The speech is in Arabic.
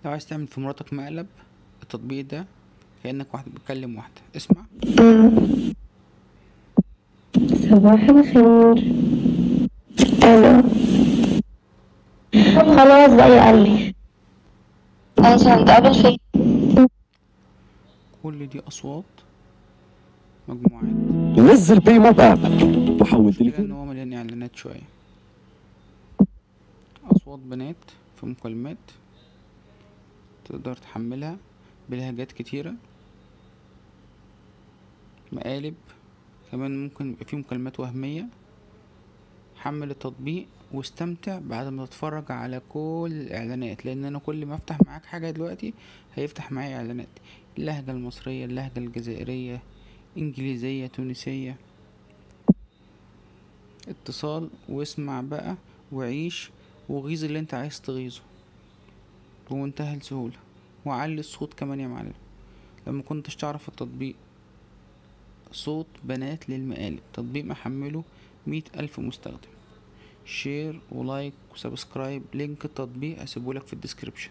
لو عايز تعمل في مراتك مقلب، التطبيق ده كأنك واحد بتكلم واحدة. اسمع. أم، صباح الخير. أنا خلاص بقى يا قلبي. ماشي، هنتقابل فين؟ كل دي أصوات مجموعات. نزل بيمو اب وحول المشكلة ان تليفونك. هو مليان اعلانات شوية. اصوات بنات في مكالمات تقدر تحملها بلهجات كتيرة. مقالب كمان ممكن يبقى فيه مكالمات وهمية. حمل التطبيق واستمتع بعد ما تتفرج على كل الاعلانات، لان انا كل ما افتح معاك حاجة دلوقتي هيفتح معايا اعلانات. اللهجة المصرية، اللهجة الجزائرية، انجليزية، تونسية. اتصال واسمع بقى وعيش وغيظ اللي انت عايز تغيظه بمنتهى السهولة. وعلي الصوت كمان يا معلم. لما كنتش تعرف التطبيق صوت بنات للمقالب، تطبيق محمله 100,000 مستخدم. شير ولايك وسبسكرايب، لينك التطبيق هسيبهولك في الديسكريبشن.